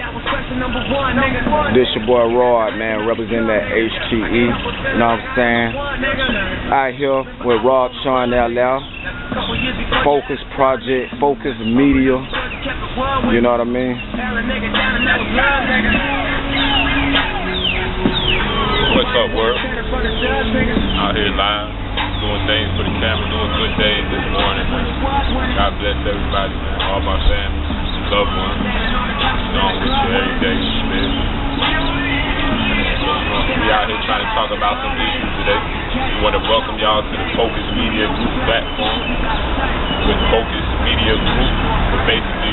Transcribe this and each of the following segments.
This your boy Rod, man, representing that HTE, you know what I'm saying? Out here with Rob Sean LL, Focus Project, Focus Media, you know what I mean? What's up, world? Out here live, doing things for the camera, doing good things this morning. God bless everybody, man. All my family, loved ones. You know, I'm with you every day. We out here trying to talk about some issues today. We want to welcome y'all to the Focus Media Group platform. With Focus Media Group, basically,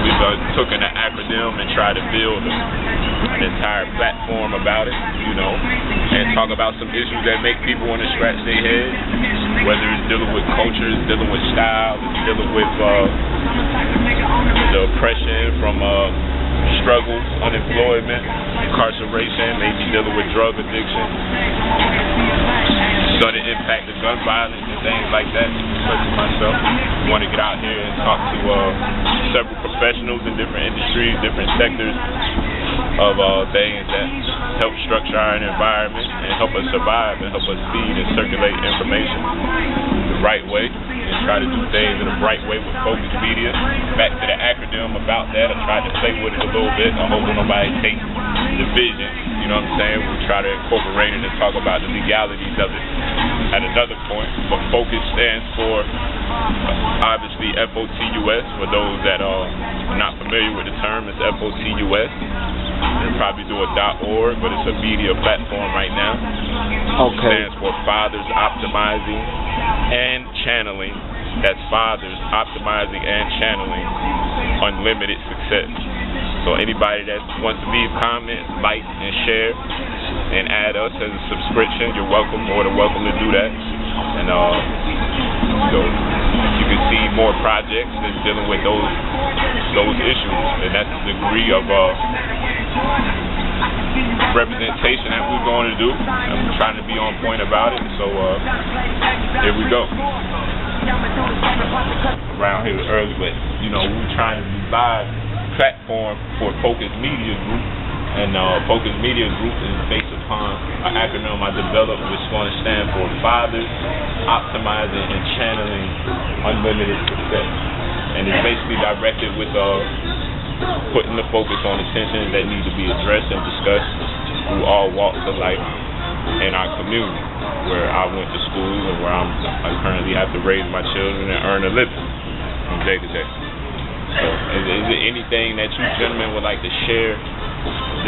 we've taken an acronym and tried to build an entire platform about it, you know, and talk about some issues that make people want to scratch their head, whether it's dealing with culture, it's dealing with style, it's dealing with the oppression from struggles, unemployment, incarceration, maybe dealing with drug addiction, sudden impact of gun violence and things like that. Such as myself, we want to get out here and talk to several professionals in different industries, different sectors of things that help structure our environment and help us survive and help us feed and circulate information the right way and try to do things in the right way with Focus Media. Back to the acronym about that, I tried to play with it a little bit. I hope nobody takes the vision, you know what I'm saying? We'll try to incorporate it and talk about the legalities of it at another point. But Focus stands for, obviously, FOTUS. For those that are not familiar with the term, it's FOTUS. They probably do a .org, but it's a media platform right now. Okay. It stands for Fathers Optimizing and Channeling. That's Fathers Optimizing and Channeling Unlimited Success. So anybody that wants to leave comments, like, and share, and add us as a subscription, you're welcome, more than welcome to do that. And so you can see more projects that's dealing with those issues, and that's the degree of representation that we're going to do, and we're trying to be on point about it. So here we go. Around here early, but you know, we're trying to provide platform for Focus Media Group, and Focus Media Group is based upon an acronym I developed, which is going to stand for Fathers Optimizing and Channeling Unlimited Success, and it's basically directed with putting the focus on the tensions that need to be addressed and discussed through all walks of life in our community, where I went to school and where I currently have to raise my children and earn a living from day to day. So, is there anything that you gentlemen would like to share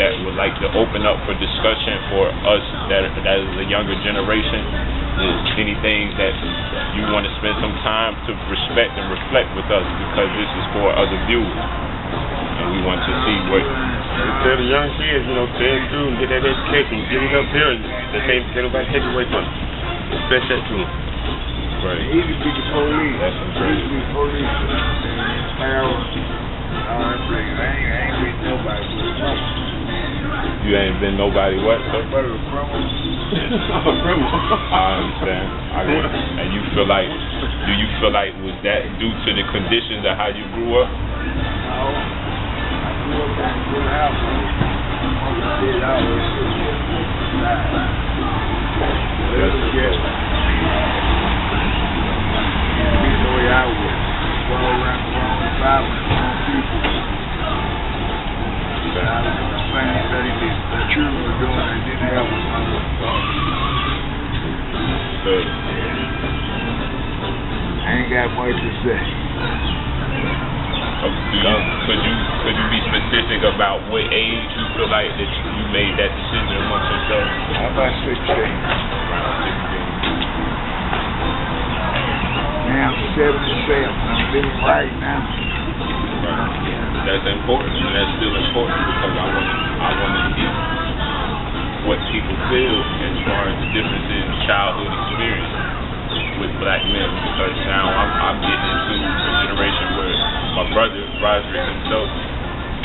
that would like to open up for discussion for us that is the younger generation? Is anything that you want to spend some time to respect and reflect with us, because this is for other viewers, and we want to see what. Tell the young kids, you know, stay through and get that education, get it up here, and they can't nobody take it away from them. Respect that to them. Right. He used to be the police. That's some crazy. He used to be the police. Power. I ain't with nobody but a criminal. You ain't been nobody what, sir? But a criminal. I understand. And you feel like, do you feel like was that due to the conditions of how you grew up? No. I grew up in a good house. Did always the way I was. Go around the wrong side with the wrong people. I was doing the same thing that the children were doing. They didn't have a mother. Good. I ain't got much to say. Could you be specific about what age you feel like that you made that decision amongst yourself? About 16. Around 16. Now I'm 77. I'm living right now. Right. That's important, and that's still important, because I want to see what people feel as far as the differences in childhood experience with black men, because now I'm getting into a generation where my brother, Roderick himself,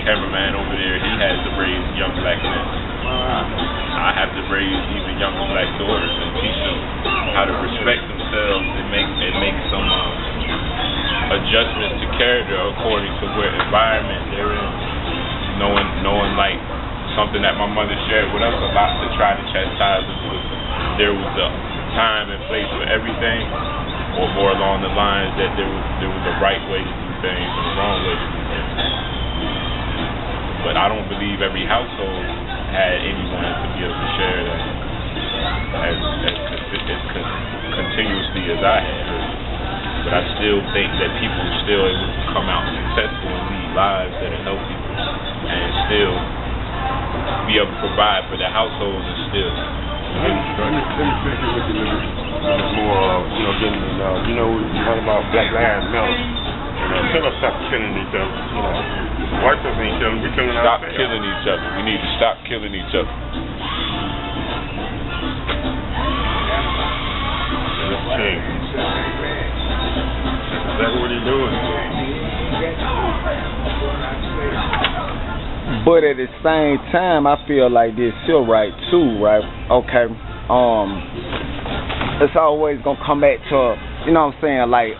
cameraman over there, he has to raise young black men. I have to raise even younger black daughters and teach them how to respect themselves and make some adjustments to character according to what environment they're in. knowing like something that my mother shared with us a lot to try to chastise us was there was a time and place for everything, or more along the lines that there was a right way to do things and a wrong way to do things. But I don't believe every household had anyone to be able to share that as continuously as I had. But I still think that people are still able to come out successful and lead lives that are healthy and still be able to provide for their households and still. Let me finish it with you a little more, getting, we talk about Black Lives Matter. Tell us stop killing each other. White folks ain't killing, we killing ourselves. Stop killing each other. We need to stop killing each other. That's exactly what he's doing. But at the same time, I feel like this still right too, right? Okay. It's always gonna come back to, you know what I'm saying, like,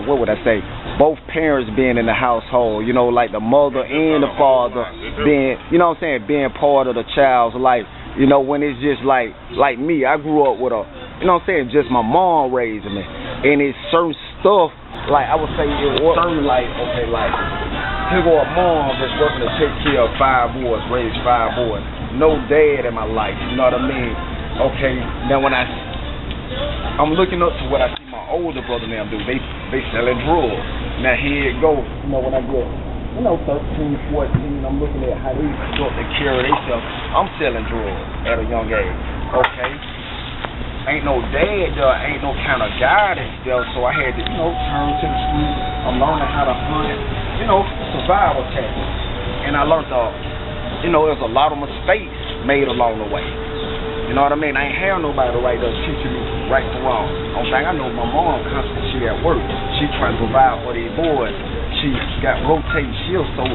what would I say? Both parents being in the household, like the mother and the father being, you know what I'm saying, being part of the child's life. When it's just like me, I grew up with just my mom raising me. And it's certain stuff, like I would say it was certain, like, okay, like, here go a mom that's working to take care of 5 boys, raise 5 boys. No dad in my life, you know what I mean? Okay, now when I'm looking up to what I see my older brother now do, they selling drugs. Now here it goes, when I get, 13, 14, I'm looking at how they start to carry themselves. I'm selling drugs at a young age, okay? Ain't no dad there, ain't no kind of guidance there, so I had to, turn to the street. I'm learning how to hunt, survival tactics. And I learned, there's a lot of mistakes made along the way. You know what I mean? I ain't have nobody right there teaching me right from wrong. Only thing I know, my mom constantly, she at work. She trying to provide for these boys. She got rotating shifts, so,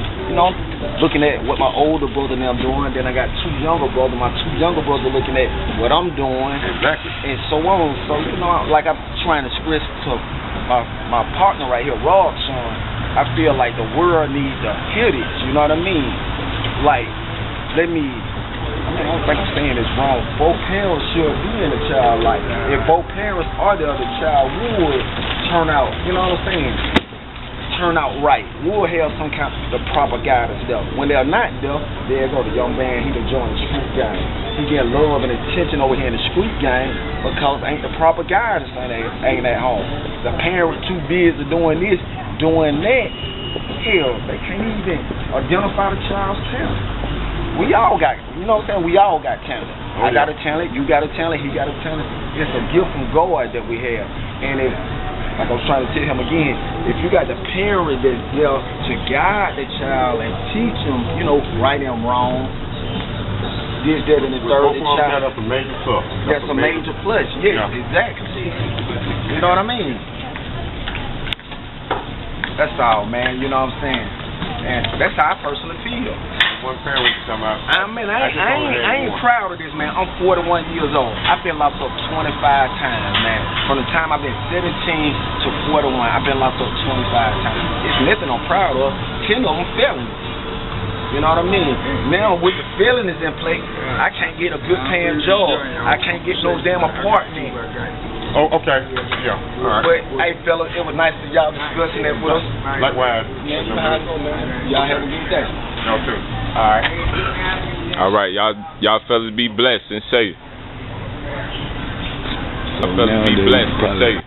looking at what my older brother and them doing, then I got 2 younger brothers, my 2 younger brothers looking at what I'm doing. Exactly. And so on. So, like I'm trying to express to my partner right here, Rob Sean, I feel like the world needs to hear this, you know what I mean? Like, I don't think I'm saying this wrong. Both parents should be in the child life. If both parents are there, the child would turn out, you know what I'm saying? Turn out right. We'll have some kind of the proper guidance there. When they're not there, there go the young man, he done joined the street game. He get love and attention over here in the street game because ain't the proper guidance ain't at home. The parent too busy doing this, doing that. Hell, they can't even identify the child's talent. We all got, we all got talent. I got a talent, you got a talent, he got a talent. It's a gift from God that we have. And if, like I was trying to tell him again, if you got the parent that's there to guide the child and teach him, right and wrong, this, that, and the third, the child. That's a major plus. That's a major plus, yes, yeah. Exactly. You know what I mean? That's all, man, you know what I'm saying? And that's how I personally feel. One parent come out. I ain't proud of this, man. I'm 41 years old. I've been locked up 25 times, man. From the time I've been 17 to 41, I've been locked up 25 times. It's nothing I'm proud of. 10 of them felonies. You know what I mean? Now, with the felonies in play, I can't get a good paying job. I can't get no damn apartment. Oh, okay. Yeah. All right. But, hey, fellas, it was nice for y'all discussing that with us. Likewise. Yeah, y'all have a good day. Y'all too. All right, y'all fellas be blessed and safe. Y'all fellas be blessed and safe.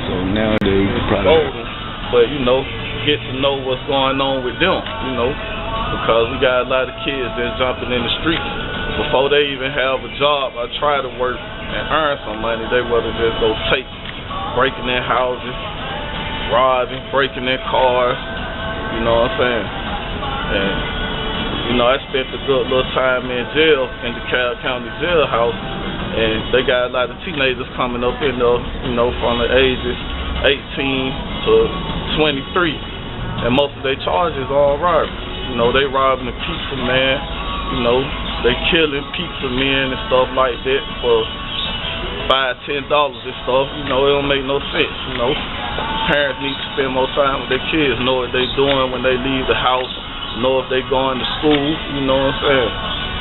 So nowadays, probably. But get to know what's going on with them, because we got a lot of kids that's jumping in the streets. Before they even have a job, I try to work and earn some money. They rather just go breaking their houses, robbing, breaking their cars. You know what I'm saying? And, I spent a good little time in jail, in the DeKalb County jailhouse, and they got a lot of teenagers coming up in there, from the ages 18 to 23. And most of their charges are robbery. They robbing the pizza man, they killing pizza men and stuff like that for $5, $10 and stuff. It don't make no sense, parents need to spend more time with their kids, know what they're doing when they leave the house, know if they're going to school, you know what I'm saying?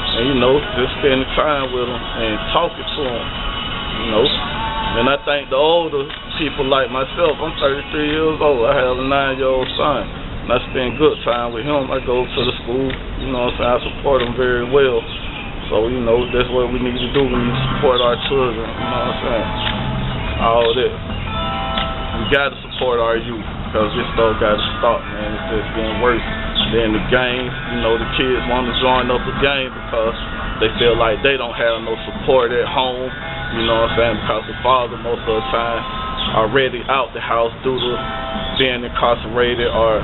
And, you know, just spending time with them and talking to them, you know. And I think the older people like myself, I'm 33 years old, I have a 9-year-old son, and I spend good time with him. I go to the school, you know what I'm saying, I support him very well. So, you know, that's what we need to do. We need to support our children, you know what I'm saying? All that. We got to support our youth, because this stuff got to stop, man. It's just getting worse. Then the games, you know, the kids want to join up the game because they feel like they don't have no support at home, you know what I'm saying, because the father most of the time already out the house due to being incarcerated, or,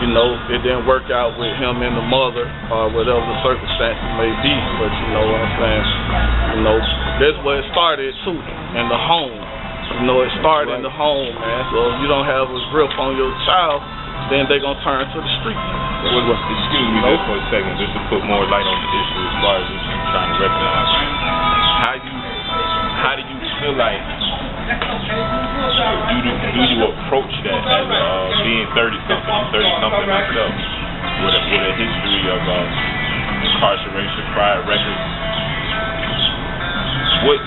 you know, it didn't work out with him and the mother, or whatever the circumstances may be. But you know what I'm saying, you know, that's where it started too, in the home. You know, it started in the home, man. So if you don't have a grip on your child, then they're going to turn to the street. Excuse me just for a second, just to put more light on the issue as far as what you're trying to recognize. How do you feel like do you approach that as being 30-something? I'm 30-something myself with a history of incarceration, prior records. What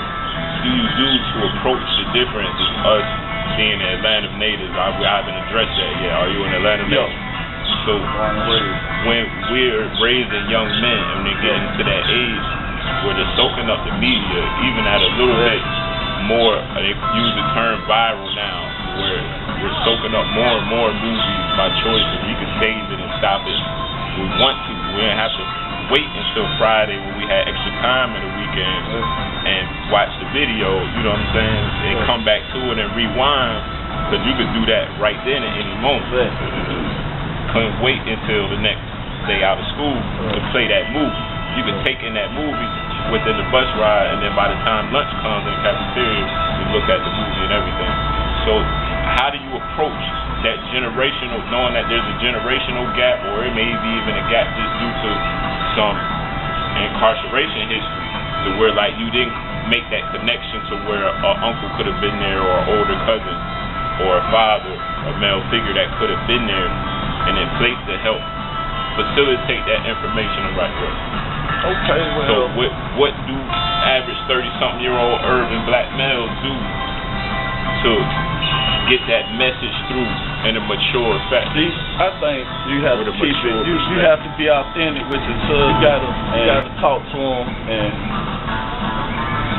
do you do to approach the difference of us being an Atlanta natives? I haven't addressed that yet. Are you an Atlanta native? So when we're raising young men and they're getting to that age where they're soaking up the media, even at a little bit more, they use the term viral now, where we're soaking up more and more movies by choice, and you can save it and stop it. We want to. We don't have to wait until Friday when we had extra time in the weekend and watch the video, you know what I'm saying, and come back to it and rewind, because you could do that right then at any moment. Couldn't wait until the next day out of school to play that movie. You can take in that movie within the bus ride, and then by the time lunch comes in the cafeteria, you look at the movie and everything. So how do you approach that generational, knowing that there's a generational gap, or it may be even a gap just due to some incarceration history, to where like you didn't make that connection to where an uncle could have been there, or an older cousin, or a father, a male figure that could have been there and in place to help facilitate that information the right way. Okay, well. So what do average 30-something-year-old urban black males do to get that message through in a mature fashion? See, I think you have to keep it. You have to be authentic with your son. You gotta talk to him and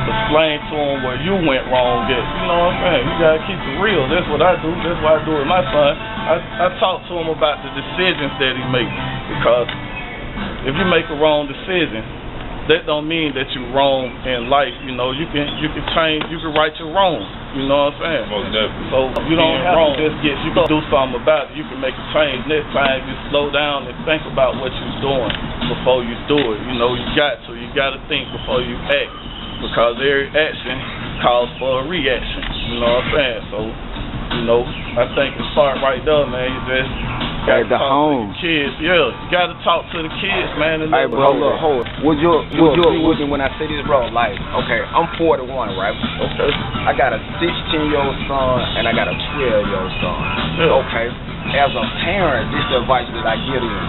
explain to him where you went wrong at. You know what I'm saying? You gotta keep it real. That's what I do. That's what I do with my son. I talk to him about the decisions that he makes, because if you make a wrong decision, that don't mean that you're wrong in life. You know, you can change, you can right your wrongs. You know what I'm saying? Most definitely. So you don't have to just you can do something about it. You can make a change. Next time you slow down and think about what you're doing before you do it. You know, you got to think before you act, because every action calls for a reaction. You know what I'm saying? So, you know, I think it start right there, man. You just at the home. Kids, yeah, you gotta talk to the kids, man. Hey, bro, look, hold. Would you when I say this, bro? Like, okay, I'm 41, right? Okay. I got a 16-year-old son and I got a 12-year-old son. Yeah. Okay. As a parent, this is the advice that I give them.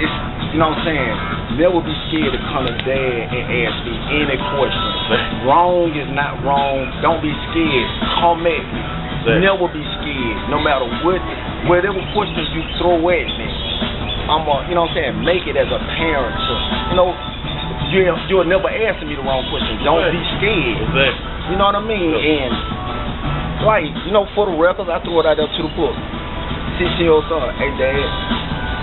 It's you know what I'm saying? Never be scared to come to dad and ask me any question. Wrong is not wrong. Don't be scared. Come at me. Never be scared. No matter whatever questions you throw at me, you know what I'm saying, make it as a parent. So, you know, you'll never answer me the wrong question. Don't be scared. Exactly. You know what I mean? And, like, you know, for the records, I threw it out there to the book. 16-year-old son, hey, Dad,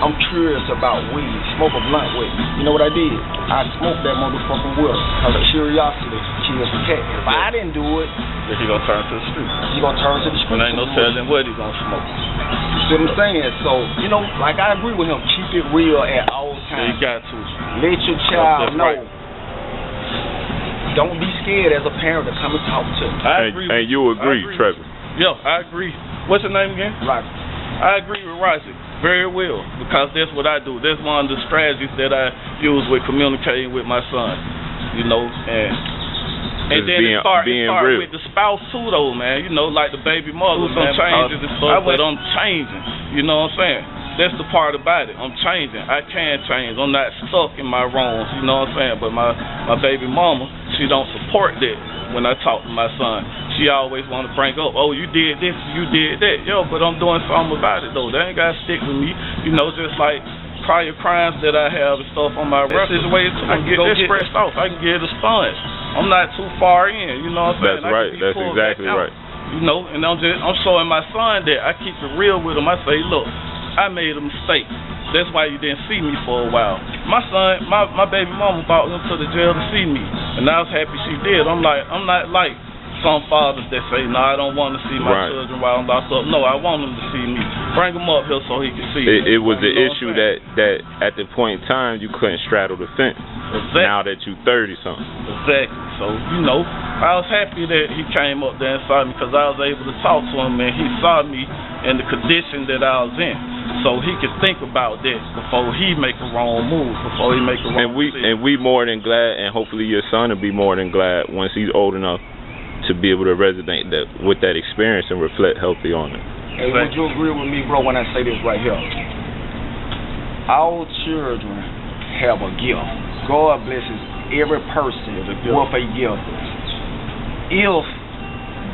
I'm curious about weed. Smoke a blunt with me. You know what I did? I smoked that motherfucking will. Out of curiosity, kills the cat. If I didn't do it, then he gonna turn to the street. He gonna turn to the street. And ain't no telling what he gonna smoke. You see what I'm saying? So, you know, like I agree with him. Keep it real at all times. Yeah, you got to. Let your child know. Right. Don't be scared as a parent to come and talk to him. And you agree, Trevor? Yeah, I agree. What's your name again? Roger. I agree with Roger very well, because that's what I do. That's one of the strategies that I use with communicating with my son. You know, and just then being it start real. with the spouse too, though, man. You know, like the baby mother, some changes and stuff, but I'm changing. You know what I'm saying? That's the part about it. I'm changing. I can change. I'm not stuck in my wrongs. You know what I'm saying? But my baby mama, she don't support that. When I talk to my son, she always want to bring up, oh, you did this, you did that. Yo, but I'm doing something about it, though. They ain't got to stick with me. You know, just like prior crimes that I have and stuff on my record. There's ways to get that stressed off. I can get a sponge. I'm not too far in, you know what I'm saying? That's right. That's exactly right. You know, and I'm showing my son that I keep it real with him. I say, look, I made a mistake. That's why you didn't see me for a while. My son, my baby mama brought him to the jail to see me, and I was happy she did. I'm not like some fathers that say, no, I don't want to see my children while I'm locked up. No, I want him to see me. Bring him up here so he can see me. It was the issue that at the point in time you couldn't straddle the fence. Exactly. Now that you 30-something. Exactly. So, you know, I was happy that he came up there and saw me because I was able to talk to him and he saw me in the condition that I was in. So he could think about that before he make a wrong move, before he make a wrong decision. And we more than glad, and hopefully your son will be more than glad once he's old enough to be able to resonate with that experience and reflect healthy on it. Hey, would you agree with me, bro, when I say this right here? All children have a gift. God blesses every person with a gift. If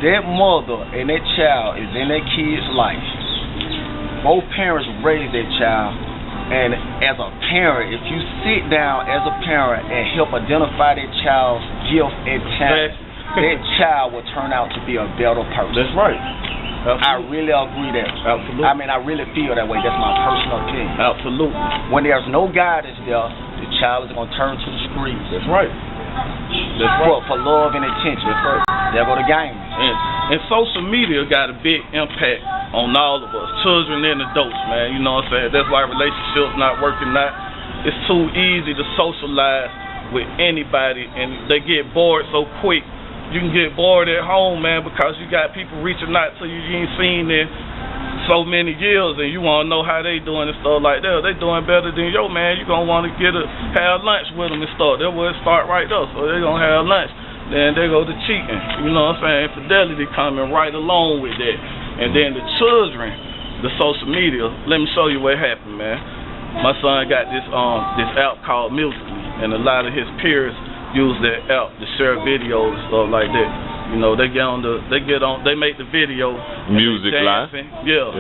that mother and that child is in that kid's life, both parents raise that child, and as a parent, if you sit down as a parent and help identify that child's gift and talent, that child will turn out to be a better person. That's right. Absolutely. I really agree that. Absolutely. I mean, I really feel that way. That's my personal opinion. Absolutely. When there's no guidance there, the child is going to turn to the streets. That's right. For love and attention. That's right. There go the game. And social media got a big impact on all of us, children and adults, man. You know what I'm saying? That's why relationships not working out. It's too easy to socialize with anybody, and they get bored so quick. You can get bored at home, man, because you got people reaching out to you ain't seen in so many years, and you want to know how they doing and stuff like that. They doing better than yo, man. You gonna want to have lunch with them and stuff. That will start right there. So they gonna have lunch. Then they go to cheating. You know what I'm saying? Infidelity coming right along with that. And then the children, the social media. Let me show you what happened, man. My son got this app called Musical.ly, and a lot of his peers use that app to share videos and stuff like that. You know, they make the video. Musical.ly? Yeah.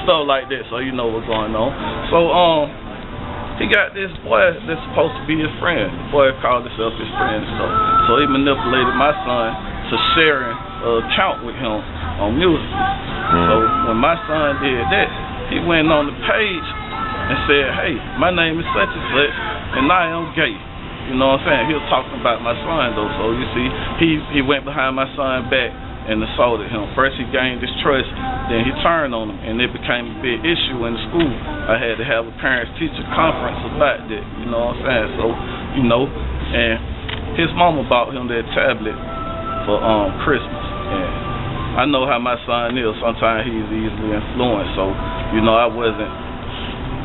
Stuff like that, so you know what's going on. So, he got this boy that's supposed to be his friend. The boy called himself his friend, so he manipulated my son to sharing an account with him on Musical.ly. So when my son did that, he went on the page and said, hey, my name is such and such, and I am gay. You know what I'm saying? He was talking about my son, though. So, you see, he went behind my son back and assaulted him. First, he gained his trust. Then he turned on him, and it became a big issue in the school. I had to have a parents-teacher conference about that. You know what I'm saying? So, you know, and his mama bought him that tablet for Christmas. And I know how my son is. Sometimes he's easily influenced. So, you know, I wasn't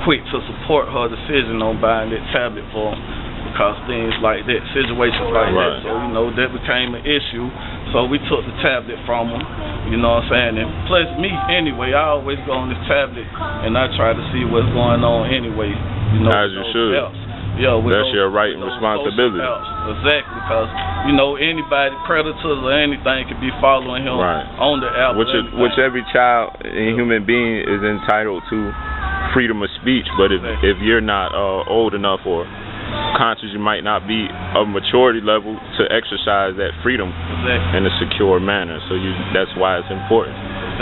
quick to support her decision on buying that tablet for him. Because things like that, situations like that. So, you know, that became an issue. So we took the tablet from him, you know what I'm saying? And plus me, anyway, I always go on this tablet and I try to see what's going on anyway. You know, as you should. Yeah, that's your right and responsibility. Exactly, because, you know, anybody, predators or anything could be following him on the app. Which every child and human being is entitled to freedom of speech, but if you're not old enough or conscious, you might not be of maturity level to exercise that freedom in a secure manner. So that's why it's important,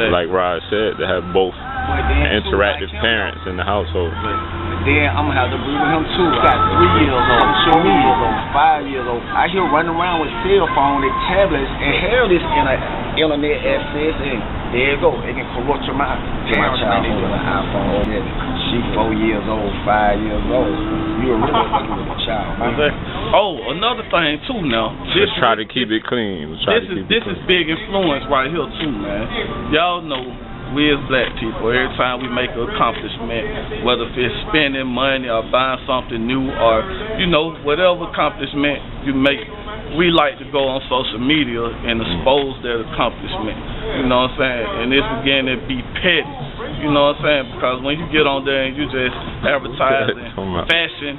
like Rod said, to have both interactive parents in the household. Then I'm gonna have to agree with him too. He got 3 years old, 4 years old, 5 years old. I hear running around with cell phone and tablets and have this internet access, and there you go. It can corrupt your mind. My child holding an iPhone. She 4 years old, 5 years old. You're really fucking with a child, man. Oh, another thing too now. Let's try to keep it clean. This is big influence right here too, man. Y'all know we as black people, every time we make an accomplishment, whether it's spending money or buying something new or, you know, whatever accomplishment you make, we like to go on social media and expose that accomplishment. You know what I'm saying? And it's beginning to be petty. You know what I'm saying? Because when you get on there and you just advertising fashion,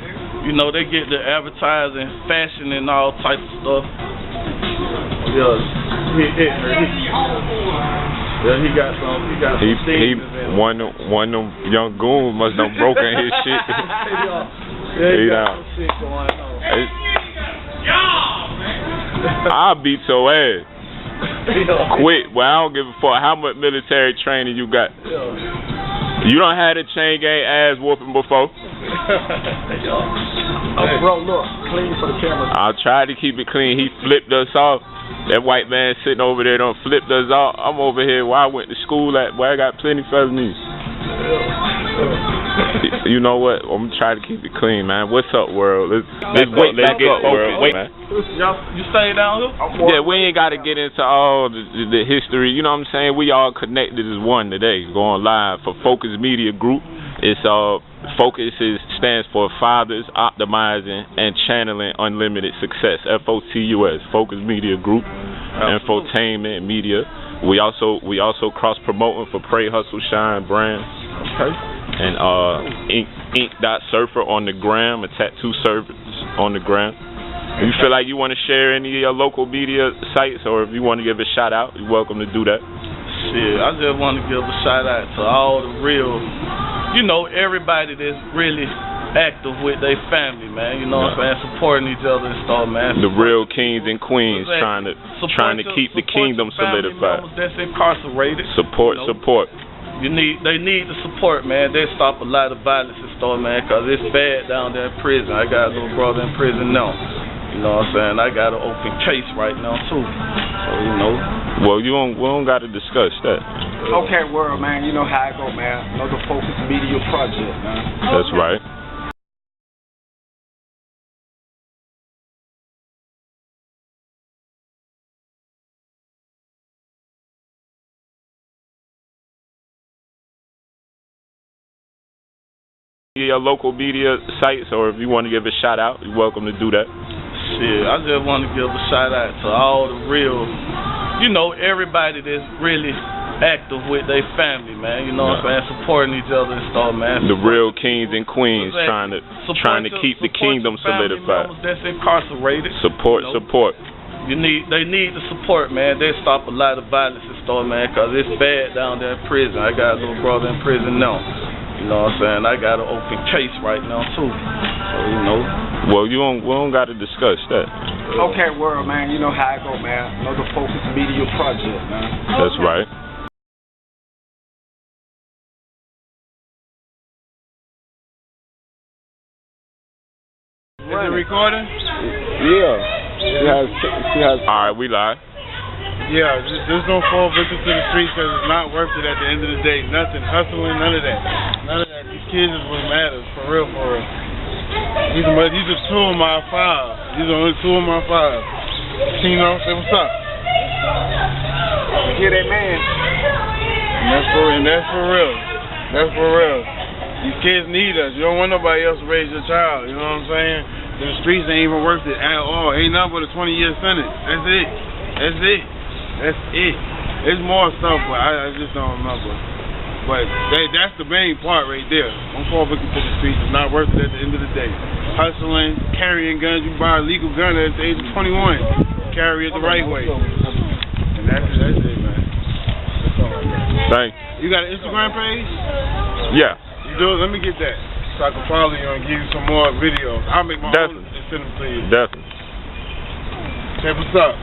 you know, they get the advertising fashion and all types of stuff. Yeah, he got some one of them young goons must have broken his shit. He got some shit going on. I'll beat your ass. Quit. Well, I don't give a fuck how much military training you got. You don't have a chain gang ass whooping before. Bro, look, clean for the camera. I'll try to keep it clean. He flipped us off. That white man sitting over there done flipped us off. I'm over here where I went to school at, where I got plenty felonies. You know what? I'm trying to keep it clean, man. What's up, world? Let's wait back up, world. Wait, man. You stay down here? Yeah, we ain't got to get into all the history. You know what I'm saying? We all connected as one today, going live for Focus Media Group. It's Focus stands for Fathers Optimizing and Channeling Unlimited Success. FOTUS, Focus Media Group, Infotainment Media. We also cross promoting for Pray Hustle Shine Brands. Okay. And ink.surfer on the gram, a tattoo service on the gram. If you feel like you want to share any of your local media sites, or if you want to give a shout out, you're welcome to do that. Shit, I just want to give a shout out to all the real, you know, everybody that's really active with their family, man. You know what I'm saying? Supporting each other and stuff, man. The real kings and queens trying to keep the kingdom solidified. That's incarcerated. Support. They need the support, man. They stop a lot of violence and stuff, man, because it's bad down there in prison. I got a little brother in prison now. You know what I'm saying? I got an open case right now, too. So, you know. Well, we don't got to discuss that. Okay, world, man. You know how I go, man. Another Focus Media project, man. That's right. Your local media sites, or if you want to give a shout out, you're welcome to do that. Shit, I just want to give a shout out to all the real, you know, everybody that's really active with their family, man. You know what I'm saying? Supporting each other and stuff, man. The real kings and queens trying to keep the kingdom solidified. That's incarcerated. Support. They need the support, man. They stop a lot of violence and stuff, man, because it's bad down there in prison. I got a little brother in prison now. You know what I'm saying? I got an open case right now, too. So, you know. Well, we don't got to discuss that. Okay, world, man. You know how I go, man. Another Focus Media project, man. That's right. Is it recording? Yeah. She has. All right, we live. Yeah, just don't fall victim to the streets because it's not worth it at the end of the day. Nothing, hustling, none of that. None of that. These kids is what matters, for real. These are 2 of my 5. These are only 2 of my 5. You know, say what's up. You hear that, man? That's for real. These kids need us. You don't want nobody else to raise your child. You know what I'm saying? The streets ain't even worth it at all. Ain't nothing but a 20-year sentence. That's it. There's more stuff, but I just don't remember. But that's the main part right there. Don't fall victim to the streets. It's not worth it at the end of the day. Hustling, carrying guns. You buy a legal gun at the age of 21. Carry it the right way. And that's it, man. That's all I got. Thanks. You got an Instagram page? Yeah. You do? Let me get that, so I can follow you and give you some more videos. I'll make my own and send them to you. Definitely. Say what's up.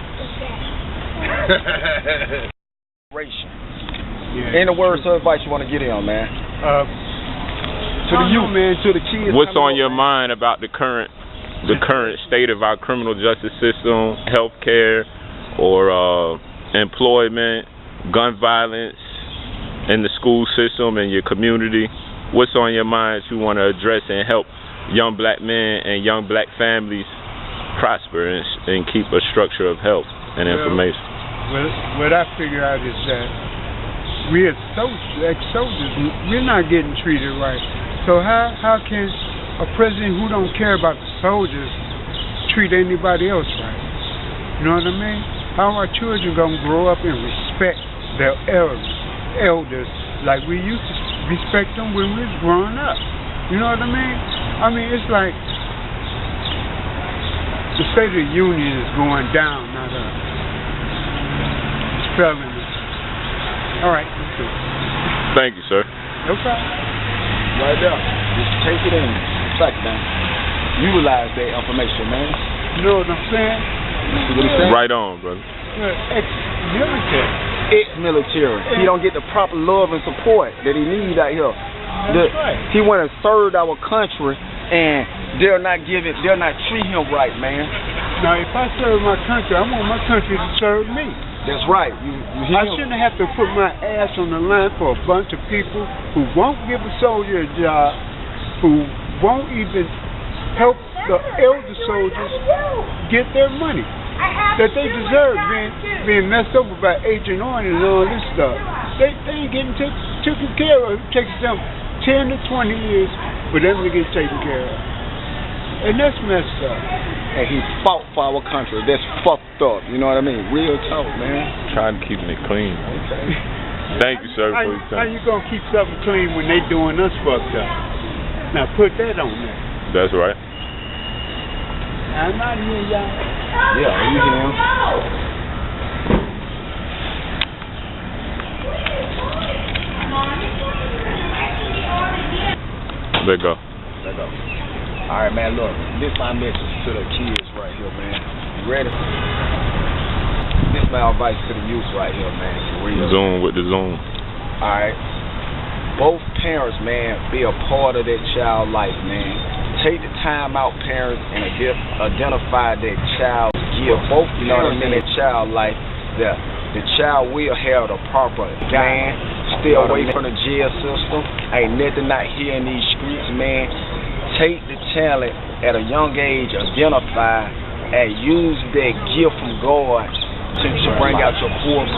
Any words of advice you want to get in on, man? To the youth, man, to the kids. What's on your mind about the current state of our criminal justice system, healthcare, or employment, gun violence in the school system and your community? What's on your mind you want to address and help young black men and young black families prosper and keep a structure of health and information? What I figure out is that we as soldiers, we're not getting treated right. So how can a president who don't care about the soldiers treat anybody else right? You know what I mean? How our children gonna grow up and respect their elders like we used to respect them when we was growing up? You know what I mean? I mean, it's like the State of the Union is going down, not up. It's felony. All right, let's do it. Thank you, sir. No problem. Right there. Just take it in. Fact, man. Utilize that information, man. You know what I'm saying? See what he's saying? Right on, brother. Ex-military. Ex-military. He don't get the proper love and support that he needs out here. That's right. He went and served our country, and they're not treating him right, man. Now, if I serve my country, I want my country to serve me. That's right. You I shouldn't have to put my ass on the line for a bunch of people who won't give a soldier a job, who won't even help the elder soldiers get their money that they deserve, being messed over by Agent Orange and all this stuff. They ain't getting taken care of. It takes them 10 to 20 years for them to get taken care of. And that's messed up. And he fought for our country. That's fucked up. You know what I mean? Real talk, man. Trying to keep it clean. Thank you, sir, for your How time. you gonna keep something clean when they doing us fucked up? Now put that on there. That's right. I'm out of here, y'all. Yeah, you hear him. Let go. Let go. All right, man, look. This my message to the kids right here, man. You ready? This my advice to the youth right here, man. For real. Zoom with the Zoom. All right. Both parents, man, be a part of that child life, man. Take the time out, parents, and identify that child's gift. Both parents in that child life, the child will have the proper guidance. Stay away from the jail system. Ain't nothing out here in these streets, man. Take the talent at a young age, identify, and use that gift from God to bring out your force.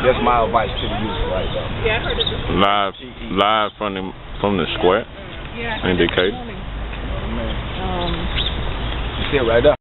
That's my advice to the youth right there. Yeah, I heard it. Live from the square in Decatur. You see it right there.